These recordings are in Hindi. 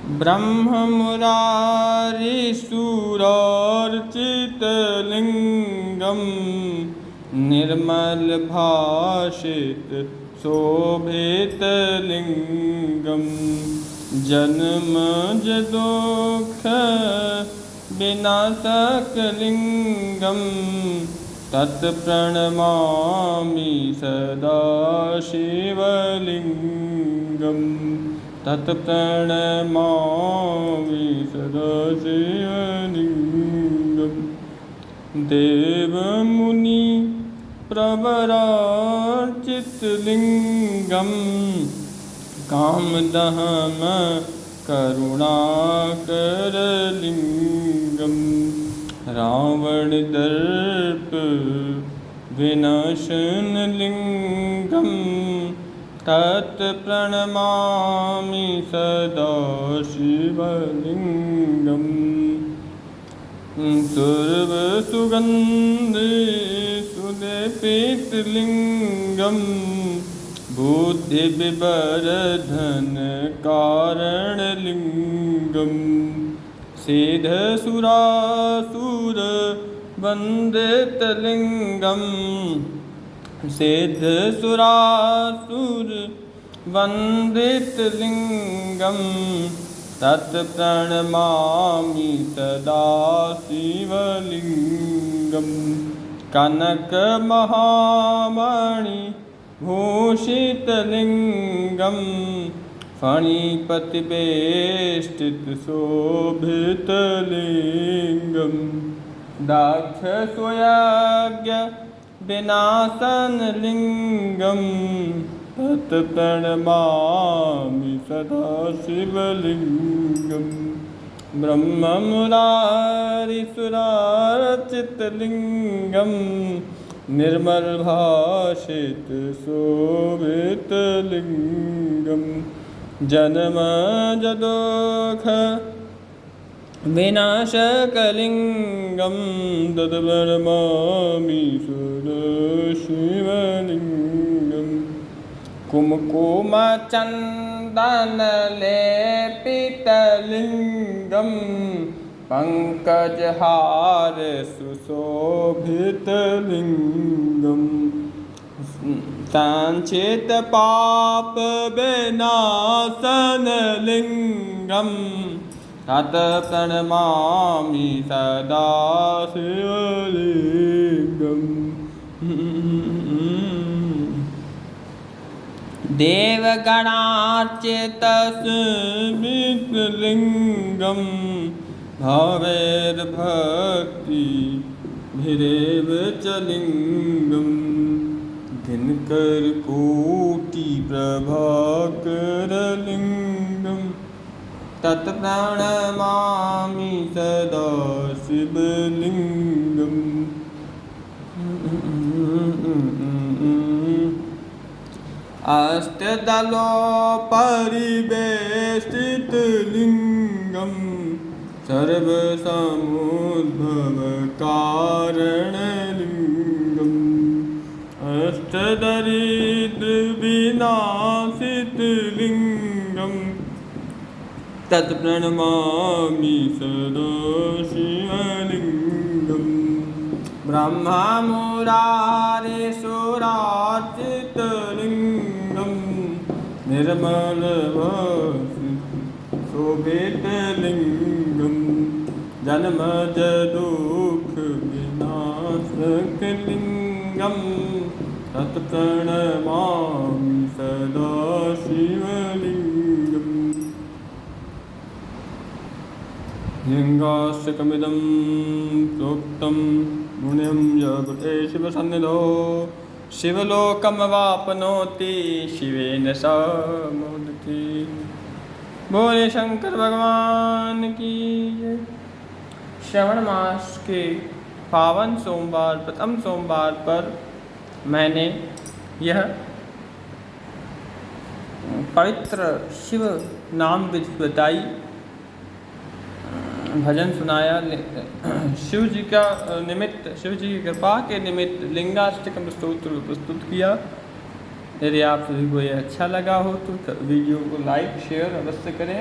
ब्रह्ममुरारिसुरार्चितलिङ्गं निर्मलभाषित शोभितलिङ्गं जन्मजदुःख विनाशकलिङ्गं तत्प्रणमामि सदा शिवलिङ्गं तत्प्रणमामि सदा शिवलिङ्गं देवमुनि प्रवरार्चितलिङ्गं कामदहन करुणाकरलिङ्गं रावणदर्प विनाशनलिङ्गं तत्प्रणमामि सदा शिवलिङ्गं सर्वसुगन्धि सुलेपितलिङ्गं बुद्धिविवर्धनकारणलिङ्गं सिद्धसुरासुरवन्दितलिङ्गं सिद्धसुरासुरवन्दितलिङ्गं तत्प्रणमामि सदा शिवलिङ्गं कनकमहामणिभूषितलिङ्गं फणिपतिवेष्टितशोभितलिङ्गं दाक्षस्वयज्ञविनाशनलिङ्गं तत्प्रणमामि सदा शिवलिङ्गं ब्रह्ममुरारिसुरार्चितलिङ्गं निर्मलभाषित शोभितलिङ्गं जन्मजदुःख विनाशकलिङ्गं तत्प्रणमामि सदा शिवलिङ्गं कुमकुमचन्दनलेपितलिङ्गं पङ्कजहार सुशोभितलिङ्गं साञ्चितपापविनाशनलिङ्गं तत्प्रणमामि सदा शिवलिङ्गं देवगणार्चितस्मितलिङ्गं भवेद्भक्तिभिरेव च लिङ्गं दिनकरकोटिप्रभाकरलिङ्गं तत्प्रणमामि सदा शिवलिङ्गं अष्टदलोपरिवेष्टितलिङ्गं सर्वसमुद्भवकारणलिङ्गं अष्टदरिद्रविनाशितलिङ्गं तत्प्रणमामि सदा शिवलिङ्गं ब्रह्ममुरारिसुरार्चितलिङ्गं निर्मलभाषित शोभितलिङ्गं जन्मजदुःखविनाशकलिङ्गं तत्प्रणमामि सदा शिवलिङ्गं लिङ्गाष्टकमिदं प्रोक्तं पुण्यं जगते शिवसन्निधौ शिवलोकमवाप्नोति शिवेन सह मोदति। बोले शंकर भगवान की जय। श्रावण मास के पावन सोमवार प्रथम सोमवार पर मैंने यह पवित्र शिव नाम विधि बताई, भजन सुनाया। शिव जी का निमित्त, शिव जी की कृपा के निमित्त लिंगाष्टकम स्तोत्र प्रस्तुत किया। यदि आप सभी को यह अच्छा लगा हो तो वीडियो को लाइक शेयर अवश्य करें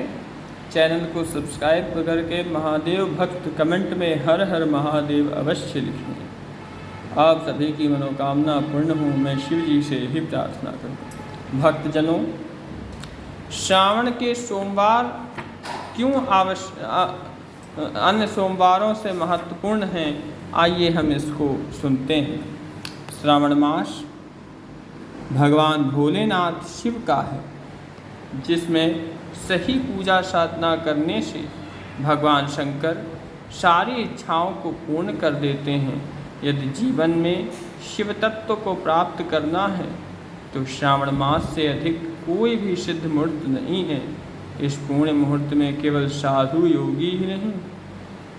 चैनल को सब्सक्राइब करके महादेव भक्त कमेंट में हर हर महादेव अवश्य लिखें। आप सभी की मनोकामना पूर्ण हो, मैं शिव जी से ही प्रार्थना करता हूँ। भक्तजनों, श्रावण के सोमवार क्यों अन्य सोमवारों से महत्वपूर्ण हैं, आइए हम इसको सुनते हैं। श्रावण मास भगवान भोलेनाथ शिव का है, जिसमें सही पूजा साधना करने से भगवान शंकर सारी इच्छाओं को पूर्ण कर देते हैं। यदि जीवन में शिव तत्व को प्राप्त करना है तो श्रावण मास से अधिक कोई भी सिद्ध मुहूर्त नहीं है। इस पूर्ण मुहूर्त में केवल साधु योगी ही नहीं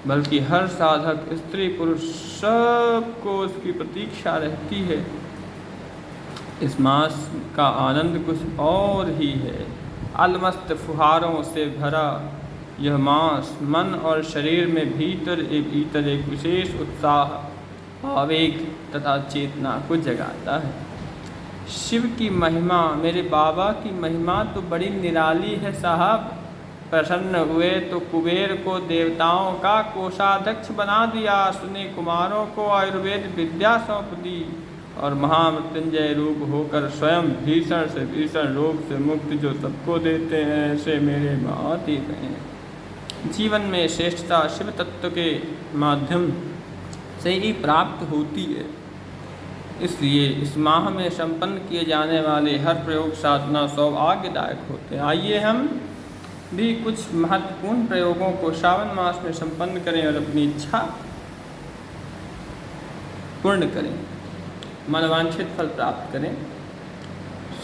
बल्कि हर साधक स्त्री पुरुष सबको उसकी प्रतीक्षा रहती है। इस मास का आनंद कुछ और ही है। अलमस्त फुहारों से भरा यह मास मन और शरीर में भीतर एक विशेष उत्साह, आवेग तथा चेतना को जगाता है। शिव की महिमा, मेरे बाबा की महिमा तो बड़ी निराली है साहब। प्रसन्न हुए तो कुबेर को देवताओं का कोषाध्यक्ष बना दिया, सुने कुमारों को आयुर्वेद विद्या सौंप दी और महामृत्युंजय रूप होकर स्वयं भीषण से भीषण रोग से मुक्ति जो सबको देते हैं, ऐसे मेरे महादेव हैं। जीवन में श्रेष्ठता शिव तत्व के माध्यम से ही प्राप्त होती है। इसलिए इस माह में संपन्न किए जाने वाले हर प्रयोग साधना सौभाग्यदायक होते हैं। आइए हम भी कुछ महत्वपूर्ण प्रयोगों को श्रावण मास में संपन्न करें और अपनी इच्छा पूर्ण करें, मनवांछित फल प्राप्त करें।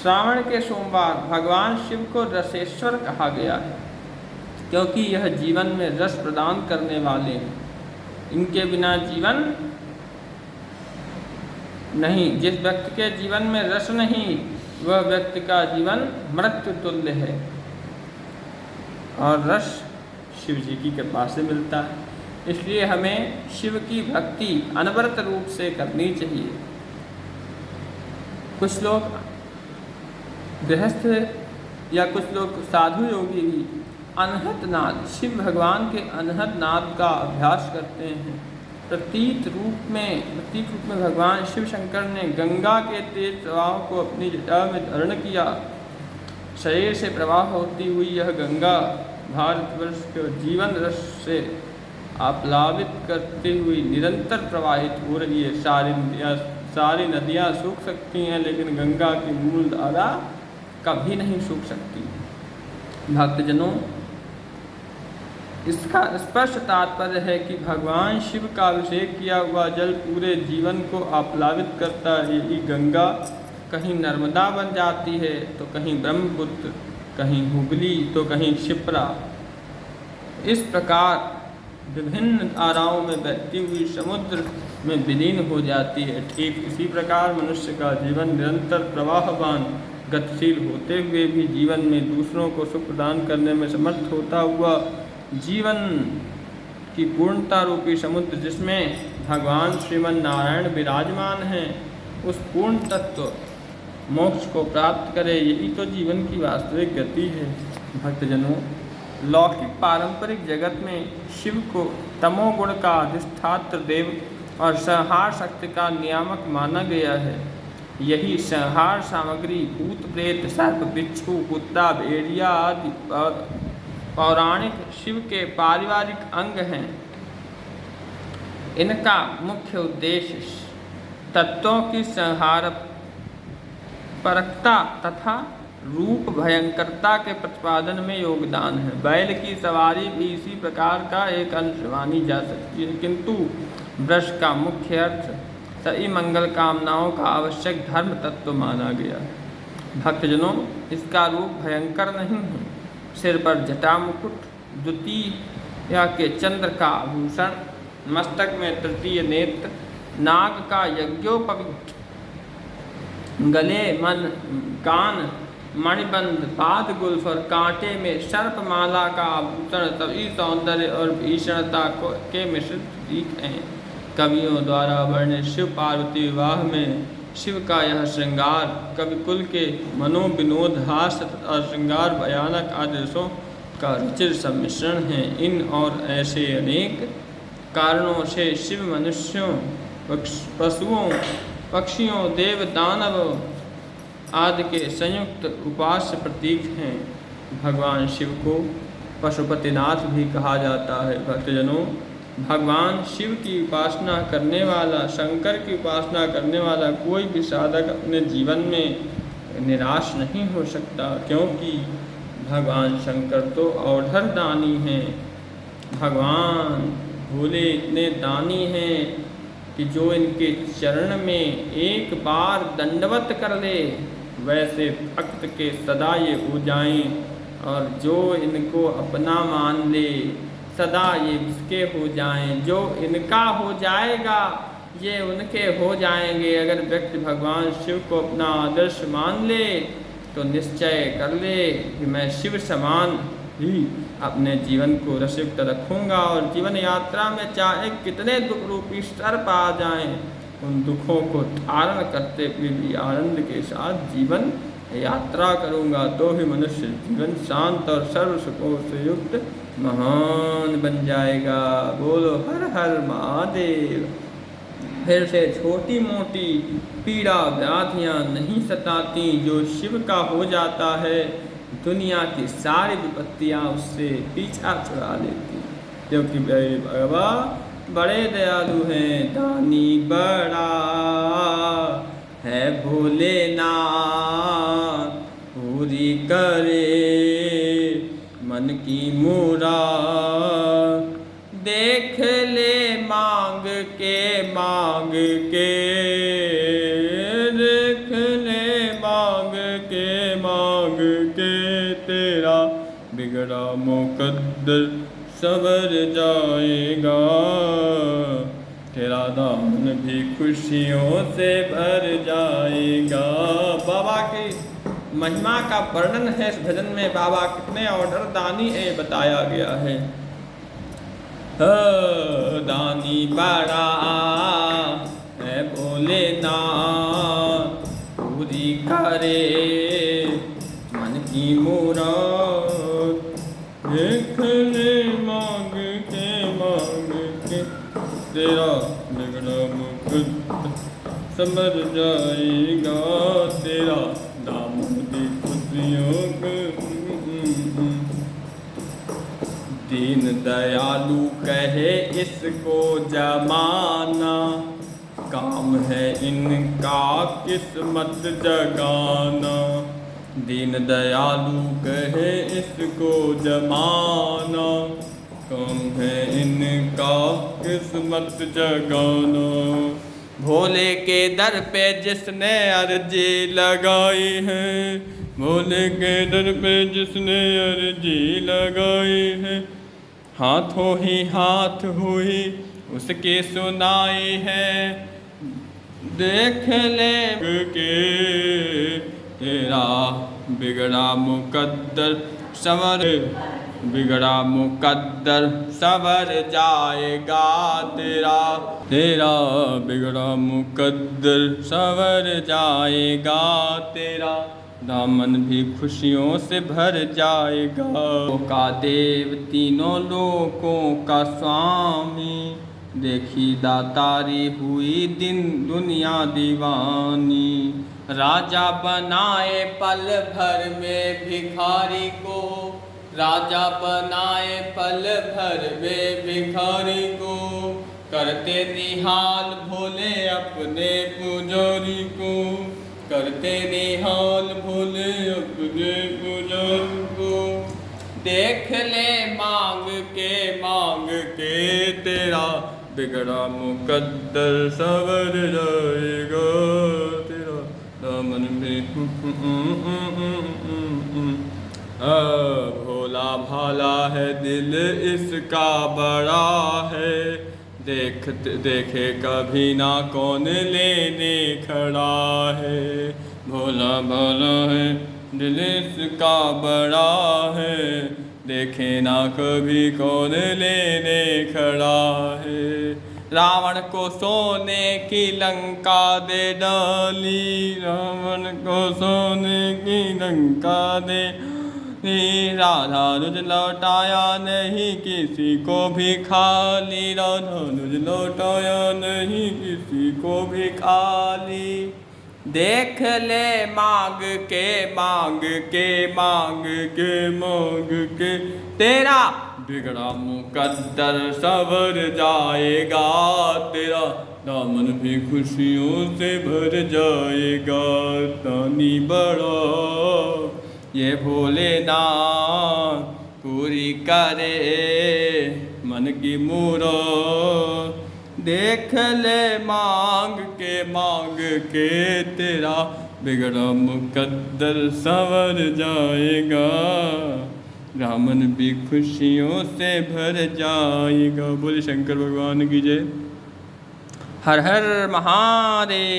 श्रावण के सोमवार भगवान शिव को रसेश्वर कहा गया है, क्योंकि यह जीवन में रस प्रदान करने वाले हैं। इनके बिना जीवन नहीं। जिस व्यक्ति के जीवन में रस नहीं, वह व्यक्ति का जीवन मृत्यु तुल्य है। और रस शिव जी की कृपा से मिलता है। इसलिए हमें शिव की भक्ति अनवरत रूप से करनी चाहिए। कुछ लोग गृहस्थ या कुछ लोग साधु योगी भी अनहद नाद, शिव भगवान के अनहद नाद का अभ्यास करते हैं। प्रतीक रूप में भगवान शिव शंकर ने गंगा के तेज प्रवाह को अपनी जटा में धारण किया। शरीर से प्रवाह होती हुई यह गंगा भारतवर्ष के जीवन रस से आप्लावित करते हुए निरंतर प्रवाहित हो रही है। सारी नदियाँ सूख सकती हैं, लेकिन गंगा की मूल धारा कभी नहीं सूख सकती। भक्तजनों, इसका स्पष्ट तात्पर्य है कि भगवान शिव का अभिषेक किया हुआ जल पूरे जीवन को आप्लावित करता है। यही गंगा कहीं नर्मदा बन जाती है तो कहीं ब्रह्मपुत्र, कहीं हुगली तो कहीं क्षिप्रा। इस प्रकार विभिन्न धाराओं में बहती हुई समुद्र में विलीन हो जाती है। ठीक इसी प्रकार मनुष्य का जीवन निरंतर प्रवाहवान गतिशील होते हुए भी जीवन में दूसरों को सुख प्रदान करने में समर्थ होता हुआ जीवन की पूर्णता रूपी समुद्र जिसमें भगवान श्रीमन नारायण विराजमान हैं, उस पूर्ण तत्व मोक्ष को प्राप्त करे। यही तो जीवन की वास्तविक गति है। भक्तजनों, लौकिक पारंपरिक जगत में शिव को तमोगुण का अधिष्ठात्र देव और संहार शक्ति का नियामक माना गया है। यही संहार सामग्री भूत प्रेत सर्प बिच्छू कुत्ता भेड़िया आदि पौराणिक शिव के पारिवारिक अंग हैं। इनका मुख्य उद्देश्य तत्वों की संहार परकता तथा रूप भयंकरता के प्रतिपादन में योगदान है। बैल की सवारी भी इसी प्रकार का एक अंश मानी जा सकती है, किंतु वृष का मुख्य अर्थ सही मंगल कामनाओं का आवश्यक धर्म तत्व माना गया है। भक्तजनों, इसका रूप भयंकर नहीं है। सिर पर जटा मुकुट, द्वितीय के चंद्र का आभूषण, मस्तक में तृतीय नेत्र, नाग का यज्ञोपवीत, गले कान मणिबंध, पाद गुल्फ और कांटे में सर्पमाला का आभूषण सभी सौंदर्य और भीषणता के मिश्रित प्रतीक हैं। कवियों द्वारा वर्णित शिव पार्वती विवाह में शिव का यह श्रृंगार कविकुल के मनोविनोद, हास्य तथा श्रृंगार भयानक आदर्शों का रुचिर सम्मिश्रण है। इन और ऐसे अनेक कारणों से शिव मनुष्यों, पशुओं, पक्षियों, देव, दानव आदि के संयुक्त उपास्य प्रतीक हैं। भगवान शिव को पशुपतिनाथ भी कहा जाता है। भक्तजनों, भगवान शिव की उपासना करने वाला, शंकर की उपासना करने वाला कोई भी साधक अपने जीवन में निराश नहीं हो सकता, क्योंकि भगवान शंकर तो औढ़र दानी हैं। भगवान भोले इतने दानी हैं कि जो इनके चरण में एक बार दंडवत कर ले, वैसे भक्त के सदा ये हो जाएं, और जो इनको अपना मान ले सदा ये इसके हो जाएं। जो इनका हो जाएगा ये उनके हो जाएंगे। अगर व्यक्ति भगवान शिव को अपना आदर्श मान ले तो निश्चय कर ले कि मैं शिव समान ही अपने जीवन को रसयुक्त रखूँगा, और जीवन यात्रा में चाहे कितने दुख रूपी सर्प आ जाएं, उन दुखों को धारण करते हुए भी आनंद के साथ जीवन यात्रा करूँगा, तो ही मनुष्य जीवन शांत और सर्व सुखों से युक्त महान बन जाएगा। बोलो हर हर महादेव। फिर से छोटी मोटी पीड़ा व्याधियाँ नहीं सताती। जो शिव का हो जाता है, दुनिया की सारी विपत्तियाँ उससे पीछा छुड़ा लेती, क्योंकि बाबा बड़े दयालु हैं। दानी बड़ा है भोलेनाथ, पूरी करे मन की मुराद। देख ले मांग के देख ले मांग के तेरा बिगड़ा मुकद्दर सवर जाएगा। तेरा दामन भी खुशियों से भर जाएगा। बाबा की महिमा का वर्णन है इस भजन में। बाबा कितने ऑर्डर दानी है बताया गया है। दानी बड़ा है भोलेनाथ, पूरी करे मन की मुराद। देख ले मांग के तेरा बिगड़ा मुकद्दर संभर जाएगा। तेरा दामन की खुशियों दीन दयालु कहे इसको जमाना। काम है इनका किस्मत जगाना। दीन दयालु कहे इसको जमाना। काम है इनका किस्मत जगाना। भोले के दर पे जिसने अर्जी लगाई है, भोले के दर पे जिसने अर्जी लगाई है, हाथों ही हाथ हुई उसकी सुनाई है। देख ले के तेरा बिगड़ा मुकद्दर सवर, बिगड़ा मुकद्दर सवर जाएगा। तेरा बिगड़ा मुकद्दर सवर जाएगा। तेरा दामन भी खुशियों से भर जाएगा। का देव तीनों लोकों का स्वामी, देखी दातारी हुई दिन दुनिया दीवानी। राजा बनाए पल भर में भिखारी को, राजा बनाए पल भर में भिखारी को। करते निहाल भोले अपने पुजारी को, करते निहाल भोले अपने पुजारी को। देख ले मांग के तेरा बिगड़ा मुकद्दर सवर जाएगा। तेरा दामन भी भोला भाला है दिल इसका बड़ा है। देखे कभी ना कौन लेने खड़ा है। भोला भाला है दिल इसका बड़ा है। देखे ना कभी कौन लेने खड़ा है। रावण को सोने की लंका दे डाली, रावण को सोने की लंका दे राधा रुज लौटाया नहीं किसी को भी खाली, राधा रुज लौटाया नहीं किसी को भी खाली। देख ले मांग के मांग के मांग के मांग के, तेरा बिगड़ा मुकद्दर संवर जाएगा, तेरा दामन भी खुशियों से भर जाएगा। तानी बड़ा ये भोलेनाथ पूरी करे मन की मुराद। देख ले मांग के तेरा बिगड़ा मुकद्दर संवर जाएगा, रामन भी खुशियों से भर जाएगा। बोले शंकर भगवान की जय। हर हर महादेव।